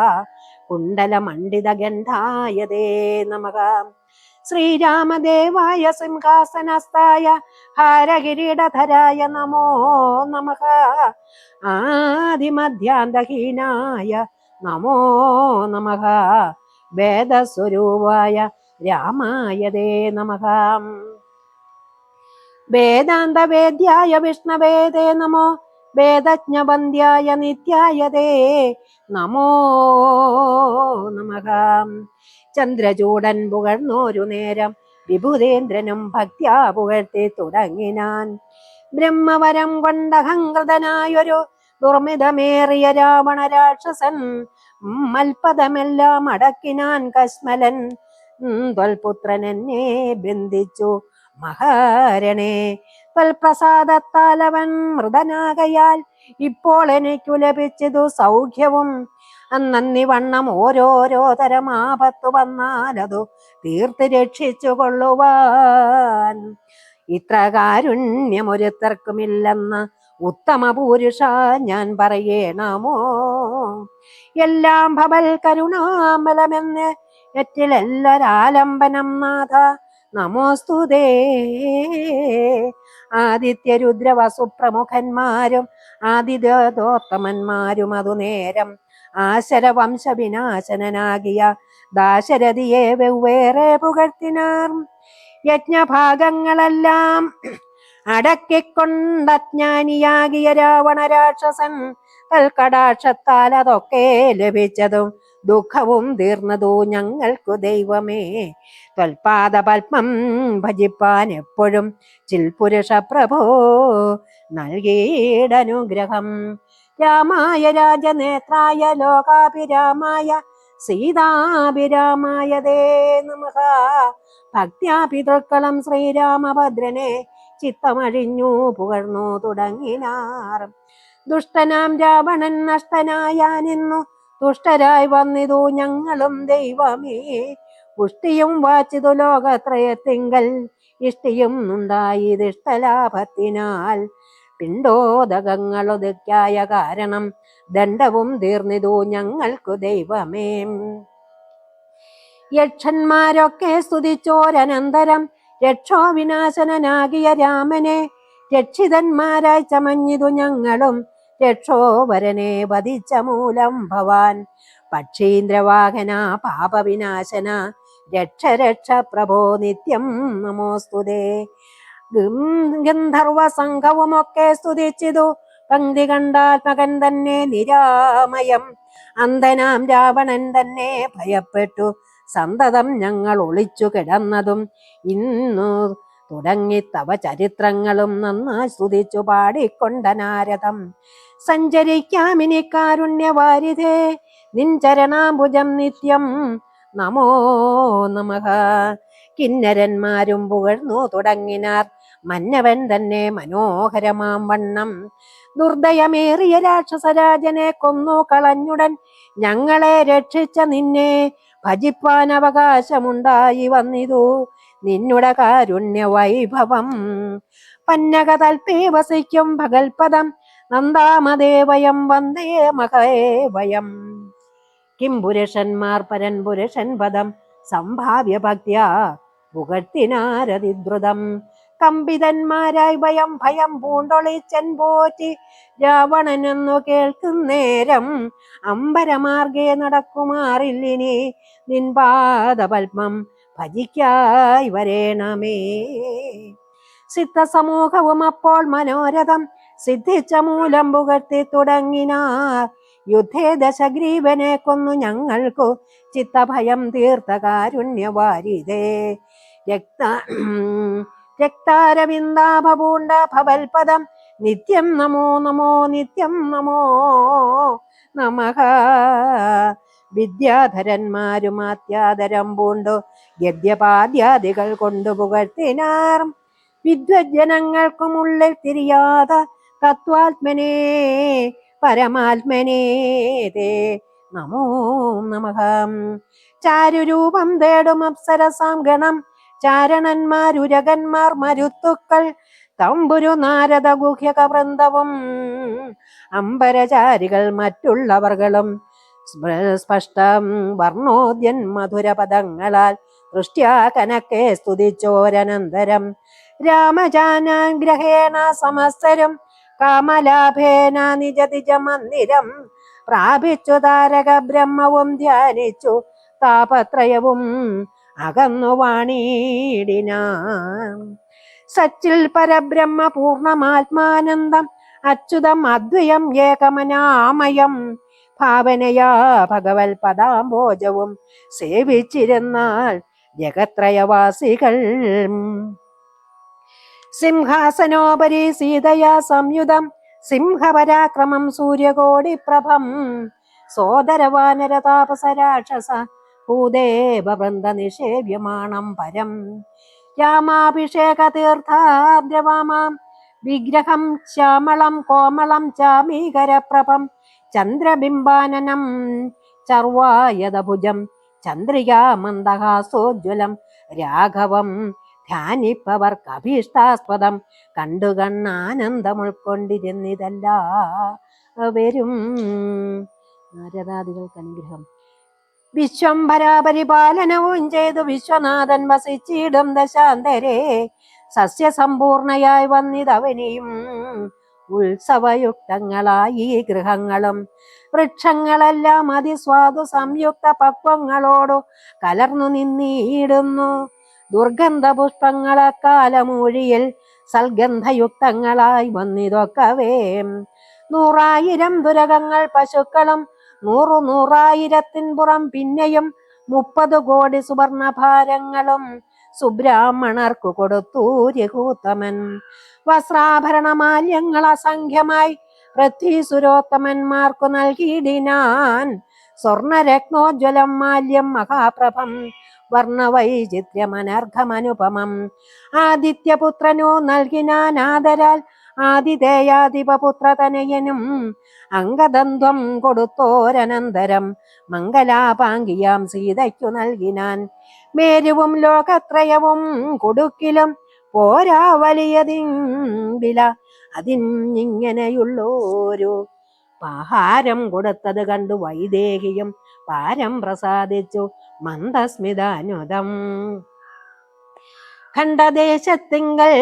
കുണ്ടലമണ്ഡിതഗണ്ഡായ തേ നമഃ. ശ്രീരാമദേവായ സിംഹാസനസ്ഥായ ഹാരകിരീടധരായ നമോ നമഃ. ആദിമധ്യാന്തഹീനായ നമോ നമഃ, വേദസ്വരൂപായ രാമായ തേ നമഃ. വേദാന്തവേദ്യായ വിഷ്ണവേ തേ നമോ, വേദജ്ഞവന്ദ്യായ നിത്യായ തേ നമോ നമഃ. ചന്ദ്രചൂടൻ പുകഴ്ന്നോരു നേരം വിഭുതേന്ദ്രനും ഭക്ത്യാ പുകഴ്ത്തി തുടങ്ങിനാൻ. ബ്രഹ്മവരം കൊണ്ടഹങ്കൃതനായൊരു ദുർമിതമേറിയ രാവണ രാക്ഷസൻ മൽപദമെല്ലാം അടക്കിനാൻ കശ്മലൻ. ത്വൽപുത്രൻ എന്നെ ബന്ധിച്ചു മഹാരണേ, ത്വൽപ്രസാദത്താൽ അവൻ മൃതനാകയാൽ ഇപ്പോൾ എനിക്കു ലഭിച്ചതു സൗഖ്യവും. അന്നീ വണ്ണം ഓരോരോ തരം ആപത്തു വന്നാലതു തീർത്ത് രക്ഷിച്ചു കൊള്ളുവാൻ ഇത്ര കാരുണ്യമൊരുത്തർക്കുമില്ലെന്ന് ഉത്തമ പുരുഷ ഞാൻ പറയണമോ. എല്ലാം ഭവൽ കരുണാമലമെന്ന് എറ്റിലെല്ലൊരാലംബനം നാഥ നമോസ്തുതേ. ആദിത്യരുദ്രവസുപ്രമുഖന്മാരും ആദിദേവോത്തമന്മാരും അതു നേരം ആശരവംശ വിനാശനാകിയ ദാശരഥിയെ വെവ്വേറെ പുകഴ്ത്തിനാർ. യജ്ഞഭാഗങ്ങളെല്ലാം അടക്കിക്കൊണ്ടജ്ഞാനിയാകിയ രാവണ രാക്ഷസൻ തൽക്കടാക്ഷത്താൽ അതൊക്കെ ലഭിച്ചതും ദുഃഖവും തീർന്നതു ഞങ്ങൾക്കു ദൈവമേ. ത്വൽപാദപത്മം ഭജിപ്പാൻ എപ്പോഴും ചിൽപുരുഷ പ്രഭോ നൽകിയിടനുഗ്രഹം. രാമായ രാജനേത്രായ ലോകാഭിരാമായ സീതാഭിരാമായ തേ നമഃ. ഭക്ത്യാ പിതൃക്കളും ശ്രീരാമഭദ്രനെ ചിത്തമഴിഞ്ഞു പുകഴ്ന്നു തുടങ്ങിനാർ. ദുഷ്ടനാം രാവണൻ നഷ്ടനായാനിന്നു തുഷ്ടരായി വന്നിതു ഞങ്ങളും ദൈവമേ. പുഷ്ടിയും വാച്ചിതു ലോകത്രയത്തിങ്കൽ ഇഷ്ടിയും ഉണ്ടായിതിഷ്ടലാഭത്തിനാൽ. പിണ്ടോദകങ്ങളൊതുക്കായ കാരണം ദണ്ഡവും തീർന്നിതു ഞങ്ങൾക്കു ദൈവമേ. യക്ഷന്മാരൊക്കെ സ്തുതിച്ചോരനന്തരം രക്ഷോ വിനാശനാകിയ രാമനെ രക്ഷിതന്മാരായി ചമഞ്ഞിതു ഞങ്ങളും രക്ഷോവരനെ വധിച്ച മൂലം ഭവാൻ. പക്ഷീന്ദ്രവാഹന പാപവിനാശന രക്ഷ രക്ഷ പ്രഭോ നിത്യം നമോസ്തുതേ. ഗന്ധർവ സംഘവുമൊക്കെ സ്തുതിച്ചിതു. പങ്ക്തി കണ്ടാത്മകൻ തന്നെ നിരാമയം. അന്ധനാം രാവണൻ തന്നെ ഭയപ്പെട്ടു. സന്തതം ഞങ്ങൾ ഒളിച്ചു കിടന്നതും ഇന്നു തുടങ്ങി തവ ചരിത്രങ്ങളും നന്നായി സ്തുതിച്ചു പാടിക്കൊണ്ട നാരദം. സഞ്ചരിക്കാമിനി കാരുണ്യവാരിധേ നിൻ ചരണാംബുജം നിത്യം നമോ നമഃ. കിന്നരന്മാരും പുകഴ്ന്നു തുടങ്ങിനാർ മന്നവൻ തന്നെ മനോഹരമാം വണ്ണം. ദുർദയമേറിയ രാക്ഷസരാജനെ കൊന്നു കളഞ്ഞുടൻ ഞങ്ങളെ രക്ഷിച്ച നിന്നെ ഭജിപ്പാൻ അവകാശമുണ്ടായി വന്നിതു നിന്നുടെ കാരുണ്യ വൈഭവം. പന്നക തൽപേ വസിക്കും ഭഗൽപദം നന്ദാമദേവയം വന്ദേ മഹേവയം. കിം പുരുഷന്മാർ പരൻ പുരുഷൻ പദം സംഭാവ്യ ഭക്ത്യാ പുകഴ്ത്തിനാരതിദ്രുതം. കമ്പിതന്മാരായി ഭയം പൂണ്ടൊളിച്ചൻ പോറ്റി രാവണനെന്നു കേൾക്കുന്നേരം അമ്പരമാർഗേ നടക്കുമാറില്ലിനി നിൻ പാദപത്മം ഭജിക്കായി വരേണമേ. സിദ്ധസമൂഹവും അപ്പോൾ മനോരഥം സിദ്ധിച്ച മൂലം പുകഴ്ത്തി തുടങ്ങിനാർ. യുദ്ധേ ദശഗ്രീവനെ കൊന്നു ഞങ്ങൾക്കു ചിത്തഭയം തീർത്ത കാരുണ്യവാരിധേ. രക്താരവിന്ദാഭൂണ്ട ഭവൽപദം നിത്യം നമോ നമോ നിത്യം നമോ നമഃ. വിദ്യാധരന്മാരും അത്യാദരം പൂണ്ടു ഗദ്യപാദ്യാദികൾ കൊണ്ടു പുകഴ്ത്തിനാർ. വിദ്വജ്ജനങ്ങൾക്കുമുള്ളിൽ തിരിയാത തത്വാത്മനേ പരമാത്മനേ തേ നമോ നമഃ. ചാരുരൂപം തേടും അപ്സരസാം ഗണം ചാരണന്മാരുരകന്മാർ മരുത്തുക്കൾ തമ്പുരു നാരദ ഗുഹ്യക വൃന്ദവും അമ്പരചാരികൾ മറ്റുള്ളവർകളും സ്പഷ്ടം വർണ്ണോദ്യൻ മധുരപദങ്ങളാൽ ദൃഷ്ട്യാ കനക്കെ സ്തുതിച്ചോരനന്തരം രാമജാനാഗ്രഹേണ സമസ്തരും കാമലാഭേന നിജതിജ മന്ദിരം പ്രാപിച്ചു താരക ബ്രഹ്മവും ധ്യാനിച്ചു താപത്രയവും അകന്നു വാണീടിനാം. സച്ചിൽ പരബ്രഹ്മ പൂർണ്ണമാത്മാനന്ദം അച്യുതം അദ്വയം ഏകമനാമയം ഭാവനയാ ഭഗവൽ പദാംബോജവും സേവിച്ചിരുന്നാൽ ജഗത്രയവാസികൾ. സിംഹാസനോപരി സീതയാ സംയുതം സിംഹപരാക്രമം സൂര്യകോടി പ്രഭം സോദരവാനര താപസരാക്ഷസ ഭൂദേവവൃന്ദ നിഷേവ്യമാണം പരം. രാമാഭിഷേക തീർത്ഥാദ്രവാമാം വിഗ്രഹം ശ്യാമളം കോമളം ചാമീകരപ്രഭം ചന്ദ്രബിംബാനനം ചർവായതഭുജം ചന്ദ്രികാ മന്ദഹാസോജ്വലം രാഘവം ധ്യാനിപ്പവർക്കഭീഷ്ടാസ്പദം കണ്ടു കണ്ണാനന്ദം ഉൾക്കൊണ്ടിരുന്നിതല്ല വരും. നാരദാദികൾക്ക് അനുഗ്രഹം. വിശ്വംഭരാപരിപാലനവും ചെയ്തു വിശ്വനാഥൻ വസിച്ചിടും ദശാന്തരേ സസ്യസമ്പൂർണയായി വന്നിതവനിയും ഉത്സവയുക്തങ്ങളായി ഗൃഹങ്ങളും വൃക്ഷങ്ങളെല്ലാം അതിസ്വാദു സംയുക്ത പക്വങ്ങളോടു കലർന്നു നിന്നിടുന്നു. ദുർഗന്ധ പുഷ്പങ്ങളെക്കാലമൂഴിയിൽ സൽഗന്ധയുക്തങ്ങളായി വന്നിതൊക്കവേ. 100,000 തുരകങ്ങൾ പശുക്കളും 100,000 പുറം പിന്നെയും 30 കോടി സുവർണഭാരങ്ങളും സുബ്രാഹ്മണർക്കു കൊടുത്തു രഘുത്തമൻ. വസ്ത്രാഭരണമാല്യങ്ങൾ അസംഖ്യമായി പൃഥ്വീസുരോത്തമന്മാർക്കു നൽകിയിടിനാൻ. സ്വർണരത്നോജ്വലം മാല്യം മഹാപ്രഭം വർണ്ണവൈചിത്ര്യമനർഘമനുപമം ആദിത്യപുത്രനോ നൽകിനാൻ ആദരാൽ ആതിഥേയാധിപപുത്രതനയനും അംഗദന്ധ്വം കൊടുത്തോരനന്തരം മംഗലാപാങ്കിയാം സീതയ്ക്കു നൽകിനാൻ. മേരുവും ലോകത്രയവും കൊടുക്കിലും പോരാ വലിയതിൻപില അതിനിങ്ങനെയുള്ളോരു ആഹാരം കൊടുത്തത് കണ്ടു വൈദേഹിയും പാരം പ്രസാദിച്ചു മന്ദസ്മിതാനുദം. ഖണ്ഡദേശത്തിങ്കൽ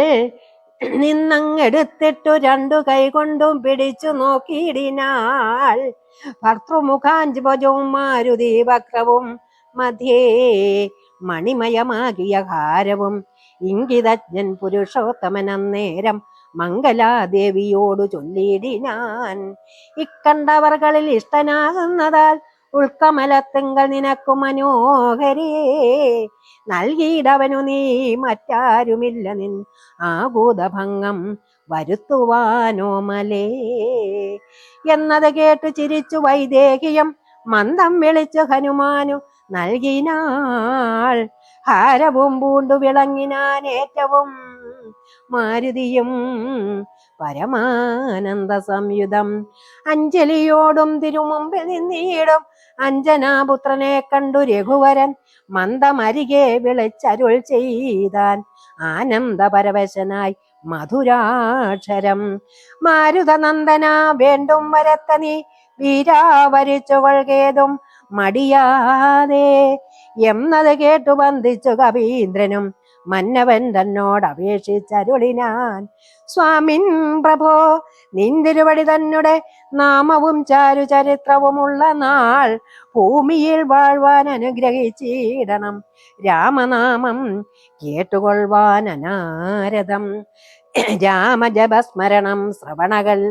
നിന്നങ്ങെടുത്തിട്ടു രണ്ടു കൈകൊണ്ടും പിടിച്ചു നോക്കിയിടിനാൾ. ഭർത്തൃമുഖാഞ്ചുഭജവും മാരുതി വക്രവും മധ്യേ മണിമയമാകിയ ഹാരവും. ഇംഗിതജ്ഞൻ പുരുഷോത്തമൻ അന്നേരം മംഗലാദേവിയോടു ചൊല്ലിയിടിനാൻ. ഇക്കണ്ടവർകളിൽ ഇഷ്ടനാകുന്നതാൽ ഉൾക്കമലത്തിങ്കൽ നിനക്കു മനോഹരേ, നൽകിയിടവനു നീ മറ്റാരുമില്ല നിൻ ആകൂതഭംഗം വരുത്തുവാനോമലേ. എന്നത് കേട്ടു ചിരിച്ചു വൈദേഹിയം മന്ദം വിളിച്ചു ഹനുമാനു നൽകിനാൾ. ഹാരവും പൂണ്ടു വിളങ്ങിനാൻ ഏറ്റവും മാരുതിയും പരമാനന്ദ സംയുതം. അഞ്ജലിയോടും തിരുമുമ്പിൽ നിന്നീടും അഞ്ജനാപുത്രനെ കണ്ടു രഘുവരൻ മന്ദമരികെ വിളിച്ചരുൾ ചെയ്താൻ ആനന്ദപരവശനായി മധുരാക്ഷരം. മാരുതനന്ദന വേണ്ടും വരത്ത നീ വീരാവരിച്ചു കൊൾകേതും മടിയാതെ എന്നത് കേട്ടു ബന്ധിച്ചു കവീന്ദ്രനും മന്നവൻ തന്നോട് അപേക്ഷിച്ചരുളിനാൻ. സ്വാമിൻ പ്രഭോ, നിന്തിരുവടി തന്നെ നാമവും ചാരു ചരിത്രവുമുള്ള നാൾ ഭൂമിയിൽ വാഴ്വാൻ അനുഗ്രഹിച്ചിടണം. രാമനാമം കേട്ടുകൊള്ളുവാൻ അനാരതം. രാമജപസ്മരണം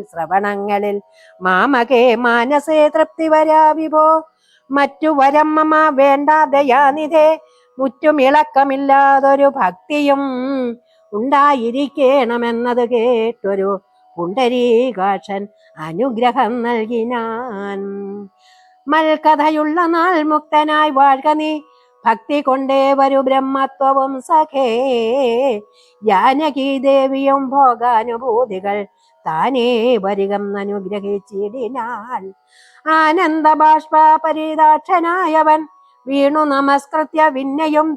ശ്രവണങ്ങളിൽ മാമകേ മാനസേ തൃപ്തി വരാ വിഭോ. മറ്റു വരം മമ വേണ്ട ദയാനിധേ, മുറ്റും ഇളക്കമില്ലാതൊരു ഭക്തിയും ഉണ്ടായിരിക്കണമെന്നത് കേട്ടൊരു പുണ്ടരീകാക്ഷൻ അനുഗ്രഹം നൽകിനാൻ. മൽക്കഥയുള്ള നാൾ മുക്തനായി വാഴ്ക നീ, ഭക്തി കൊണ്ടേ വരു ബ്രഹ്മത്വവും സഖേ. ജാനകി ദേവിയും ഭോഗാനുഭൂതികൾ താനേ വരികം അനുഗ്രഹിച്ചിടിനാൾ. ആനന്ദ ബാഷ്പ പരിദാക്ഷനായവൻ വീണു നമസ്കൃത്യ പിന്നെയും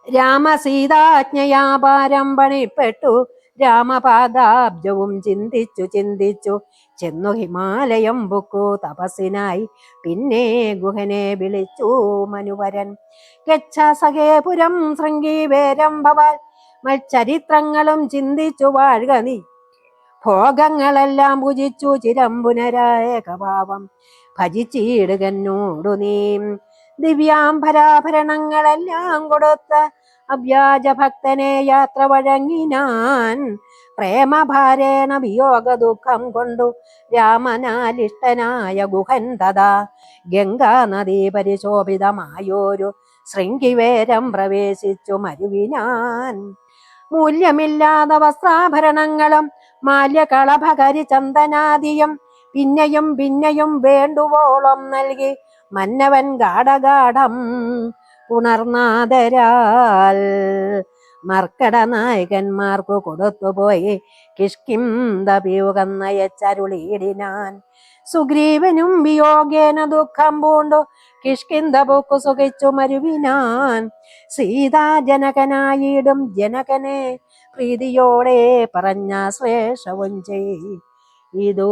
രാമസീതാജ്ഞയാപാരം പണിപ്പെട്ടു. രാമപാദാബ്ജവും ചിന്തിച്ചു ചെന്നു ഹിമാലയം ബുക്കു തപസ്സിനായി. പിന്നെ ഗുഹനെ വിളിച്ചു മനുവരൻ. ഗച്ഛ സഖേപുരം ശൃംഗീവേരം ഭവാൻ, മൽചരിത്രങ്ങളും ചിന്തിച്ചു വാഴ്ക നീ. ഭോഗങ്ങളെല്ലാം ഭുജിച്ചു ചിരം പുനരേകഭാവം ഭജിച്ചിടുകന്നോടു നീ. ദിവ്യാംബരാഭരണങ്ങളെല്ലാം കൊടുത്ത അവ്യാജ ഭക്തനെ യാത്ര വഴങ്ങിനാൻ. പ്രേമഭാരേണ വിയോഗ ദുഃഖം കൊണ്ടു രാമനാലിഷ്ടനായ ഗുഹൻ തഥാ ഗംഗാ നദീ പരിശോഭിതമായോരു ശൃംഗിവേരം പ്രവേശിച്ചു മരുവിനാൻ. മൂല്യമില്ലാത്ത വസ്ത്രാഭരണങ്ങളും മാല്യകളഭകരി ചന്ദനാദിയും പിന്നെയും വേണ്ടുവോളം നൽകി മന്നവൻ ഗാഠഗാഠം പുണർനാദരാൽ മർക്കട നായകന്മാർക്കു കൊടുത്തുപോയി കിഷ്കിംധപീയുഗം നയച്ചരുളിയിടിനാൻ. സുഗ്രീവനും വിയോഗേന ദുഃഖം പൂണ്ടു കിഷ്കിന്ധപൂക്കു സുഖിച്ചു മരുവിനാൻ. സീതാജനകനായിടും ജനകനെ പ്രീതിയോടെ പറഞ്ഞ ശ്ലേഷവും ചെയ്തു.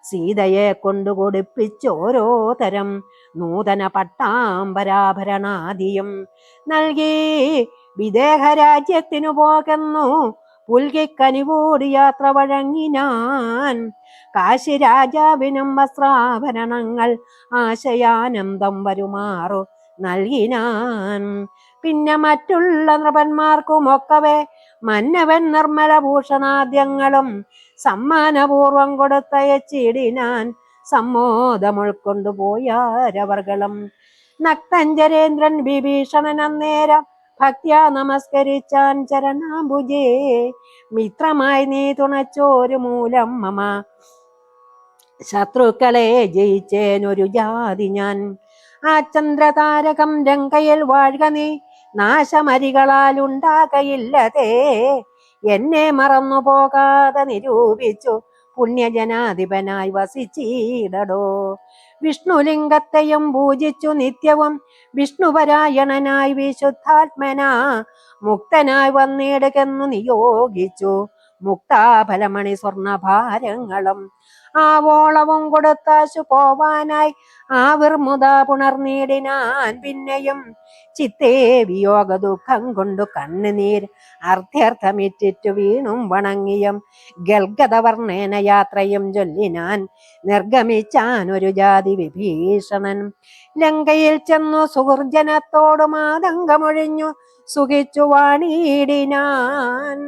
സീതയെ കൊണ്ടു കൊടുപ്പിച്ചോരോ തരം നൂതന പട്ടാംബരാഭരണാദിയും നൽകി വിദേഹരാജ്യത്തിനു പോകുന്നു പുൽകിക്കനികൂടി യാത്ര വഴങ്ങിനാൻ. കാശി രാജാവിനും വസ്ത്രാഭരണങ്ങൾ ആശയാനന്ദം വരുമാറു നൽകിനാൻ. പിന്നെ മറ്റുള്ള നൃപന്മാർക്കുമൊക്കവേ മന്നവൻ നിർമ്മല ഭൂഷണാദ്യങ്ങളും സമ്മാനപൂർവം കൊടുത്തയച്ചിടിനാൻ. സമ്മോദം ഉൾക്കൊണ്ടുപോയാരവർകളും. നക്തഞ്ചരേന്ദ്രൻ വിഭീഷണൻ അന്നേരം ഭക്ത്യാ നമസ്കരിച്ചാൻ ചരണാംബുജേ. മിത്രമായി നീ തുണച്ചോരു മൂലം മമ ശത്രുക്കളെ ജയിച്ചേനൊരു ജാതി ഞാൻ. ആ ചന്ദ്രതാരകം രംഗയിൽ വാഴ്ക നീ, നാശമരികളാൽ ഉണ്ടാകയില്ലതേ. എന്നെ മറന്നു പോകാതെ നിരൂപിച്ചു പുണ്യജനാധിപനായി വസിച്ചിടടോ. വിഷ്ണുലിംഗത്തെയും പൂജിച്ചു നിത്യവും വിഷ്ണുപരായണനായി വിശുദ്ധാത്മനാ മുക്തനായി വന്നിടുകെന്നു നിയോഗിച്ചു. മുക്താഫലമണി സ്വർണഭാരങ്ങളും ആവോളവും കൊടുത്താശു പോവാനായി ആവിർമുത പുണർനീടിനാൻ പിന്നെയും ചിത്തേ വിയോഗ ദുഃഖം കൊണ്ടു കണ്ണുനീർ അർത്ഥ്യർത്ഥമിറ്റിറ്റു വീണും വണങ്ങിയും ഗൽഗതവർണ്ണേന യാത്രയും ചൊല്ലിനാൻ നിർഗമിച്ചാൻ ഒരു ജാതി വിഭീഷണൻ ലങ്കയിൽ ചെന്നു സുഹൃജനത്തോടും ആതങ്കമൊഴിഞ്ഞു സുഖിച്ചു വാണിയിടിനാൻ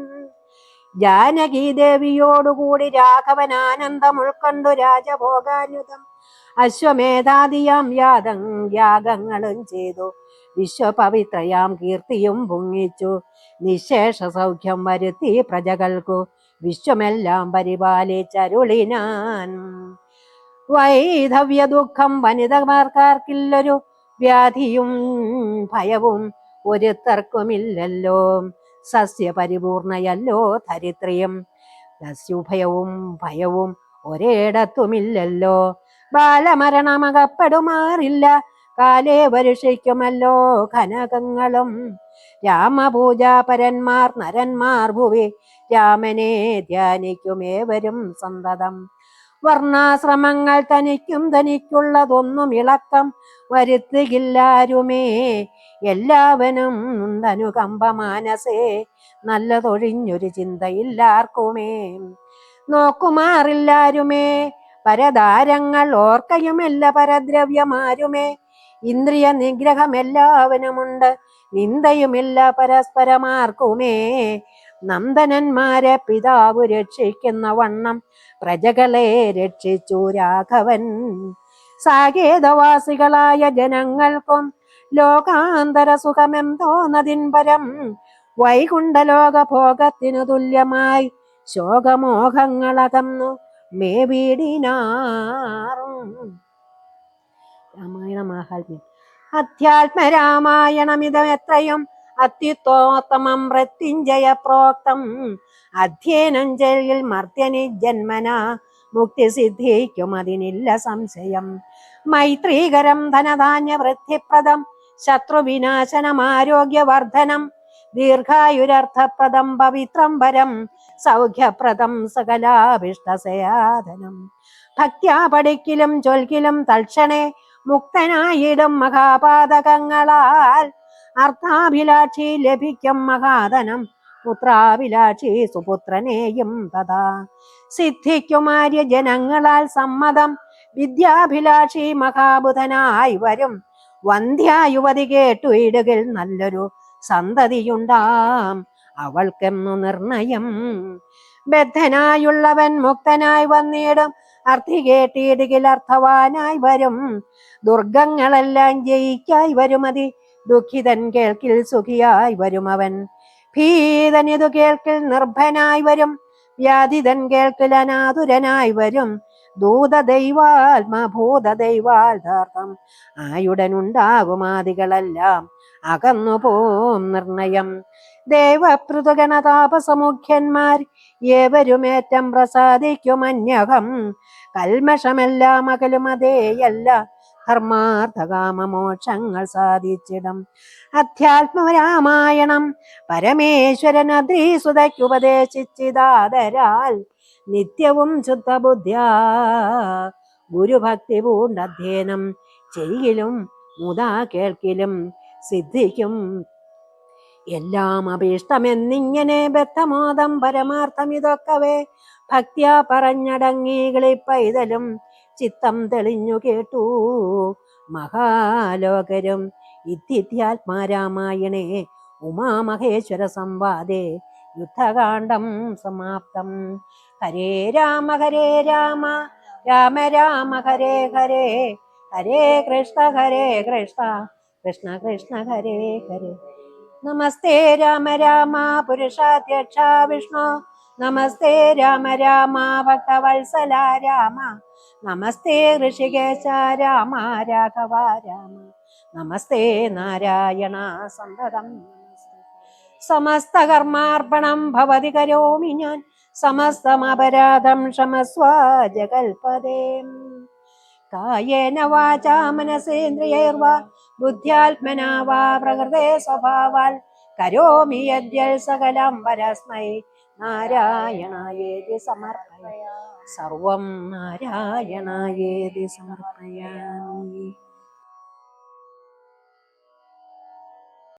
ജാനകി ദേവിയോടുകൂടി രാഘവൻ ആനന്ദം ഉൾക്കൊണ്ടു രാജഭോഗാനുതം അശ്വമേധാദിയാം യാഗങ്ങളും ചെയ്തു വിശ്വപവിത്രയാം കീർത്തിയും പൊങ്ങിച്ചു നിശേഷ സൗഖ്യം വരുത്തി പ്രജകൾക്കു വിശ്വമെല്ലാം പരിപാലിച്ചരുളിനാൻ വൈധവ്യ ദുഃഖം വനിതമാർക്കാർക്കില്ലൊരു വ്യാധിയും ഭയവും ഒരുത്തർക്കുമില്ലല്ലോ സസ്യപരിപൂർണയല്ലോ ധരിത്രിയും ദസ്യുഭയവും ഭയവും ഒരിടത്തുമില്ലല്ലോ ബാലമരണമകപ്പെടുമാറില്ല കാലേ വരുഷിക്കുമല്ലോ കനകങ്ങളും രാമപൂജാപരന്മാർ നരന്മാർ ഭുവി രാമനെ ധ്യാനിക്കുമേവരും സന്തതം വർണ്ണാശ്രമങ്ങൾ തനിക്കുള്ളതൊന്നും ഇളക്കം വരുത്തുകില്ലാരുമേ എല്ലാവനും തനുകമ്പ മാനസേ നല്ലതൊഴിഞ്ഞൊരു ചിന്തയില്ലാർക്കുമേ നോക്കുമാറില്ലാരുമേ പരതാരങ്ങൾ ഓർക്കയുമല്ല പരദ്രവ്യമാരുമേ ഇന്ദ്രിയ നിഗ്രഹം എല്ലാവനുമുണ്ട് നിന്ദയുമില്ല പരസ്പരമാർക്കുമേ നന്ദനന്മാരെ പിതാവ് രക്ഷിക്കുന്ന വണ്ണം പ്രജകളെ രക്ഷിച്ചു രാഘവൻ സാകേതവാസികളായ ജനങ്ങൾക്കും ലോകാന്തര സുഖമെന്തോന്നതിൻ പരം വൈകുണ്ഠലോക ഭോഗത്തിനു തുല്യമായി ശോകമോഹങ്ങളകന്നു മേവീടിനാറും. രാമായണ മാഹാത്മ്യം. അധ്യാത്മരാമായണമിതമെത്രയും അത്യുത്തോത്തമം മൃത്യുഞ്ജയ പ്രോക്തം അധ്യയനം ചെയ്യിൽ മർത്യനി ജന്മന മുക്തി സിദ്ധിക്കും അതിനില്ല സംശയം മൈത്രീകരം ധനധാന്യ വൃദ്ധിപ്രദം ശത്രുവിനാശനമാരോഗ്യവർദ്ധനം ദീർഘായുരർത്ഥപ്രദം പവിത്രം വരം സൗഖ്യപ്രദം സകലാഭിഷ്ടസയാധനം ഭക്ത്യാ പഠിക്കിലും ചൊൽക്കിലും തൽക്ഷണേ മുക്തനായിടും മഹാപാതകങ്ങളാൽ അർത്ഥാഭിലാഷി ലഭിക്കും മഹാധനം പുത്രാഭിലാഷി സുപുത്രനെയും തഥാ സിദ്ധിക്കുമാര്യ ജനങ്ങളാൽ സമ്മതം വിദ്യാഭിലാഷി മഹാബുധനായി വരും വന്ധ്യായുവതി കേട്ടു ഇടുകിൽ നല്ലൊരു സന്തതിയുണ്ടാം അവൾക്കെന്നു നിർണയം ബദ്ധനായുള്ളവൻ മുക്തനായി വന്നിടും അർത്ഥി കേട്ടിടുകിൽ അർത്ഥവാനായി വരും ദുർഗങ്ങളെല്ലാം ജയിക്കായി വരുമതി ദുഃഖിതൻ കേൾക്കിൽ സുഖിയായി വരും അവൻ ഭീതനിതു കേൾക്കിൽ നിർഭനായി വരും വ്യാധിതൻ കേൾക്കിൽ അനാതുരനായി വരും ദൂതദൈവാത്മഭൂതദൈവാൽഥാർത്ഥം ആയുടനുണ്ടാകുമാദികളെല്ലാം അകന്നു പോം നിർണയം ദേവപൃതുഗണതാപസമുഖ്യന്മാർ ഏവരുമേറ്റം പ്രസാദിക്കുമന്യകം കൽമഷമെല്ലാം അകലുമതേയല്ല ധർമാർത്ഥകാമമോക്ഷങ്ങൾ സാധിച്ചിടം അധ്യാത്മരാമായണം പരമേശ്വരൻ അദ്രീസുതയ്ക്കുപദേശിച്ചിതാദരാൽ നിത്യവും ശുദ്ധബുദ്ധ്യാ ഗുരുഭക്തി പൂണ്ടധ്യയനം ചെയ്യിലും മുതാ കേൾക്കിലും സിദ്ധിക്കും എല്ലാം അഭീഷ്ടമെന്നിങ്ങനെ ബദ്ധമോദം പരമാർത്ഥം ഇതൊക്കവേ ഭക്ത്യാ പറഞ്ഞടങ്ങികളിപ്പൈതലും ചിത്തം തെളിഞ്ഞു കേട്ടു മഹാലോകരും ഇത്യാത്മാരാമായണേ ഉമാമഹേശ്വര സംവാദേ യുദ്ധകാണ്ഡം സമാപ്തം. ഹരേ രാമ രാമ രാമ ഹരേ ഹരേ ഹരേ കൃഷ്ണ കൃഷ്ണ കൃഷ്ണ ഹരേ ഹരേ. നമസ്തേ രാമ പുരുഷാധ്യക്ഷ വിഷ്ണു നമസ്തേ രാമ ഭക്തവത്സല രാമ നമസ്തേ ഋഷികേശ രാമ രാഘവ രാമ നമസ്തേ നാരായണ സന്തതം സമസ്ത കർമാർപ്പണം ഭവതി കരോമി ഞാൻ സമസ്തമപരാധം ക്ഷമസ്വ ജഗൽപദേ കായേന വാചാ മനസേന്ദ്രിയൈർവാ ബുദ്ധ്യാത്മനാ വാ പ്രകൃതേ സ്വഭാവാൽ കരോമി യദ്യൽ സകലം പരസ്മൈ നാരായണായേതി സമർപ്പയാമി സർവം നാരായണായേതി സമർപ്പയാമി.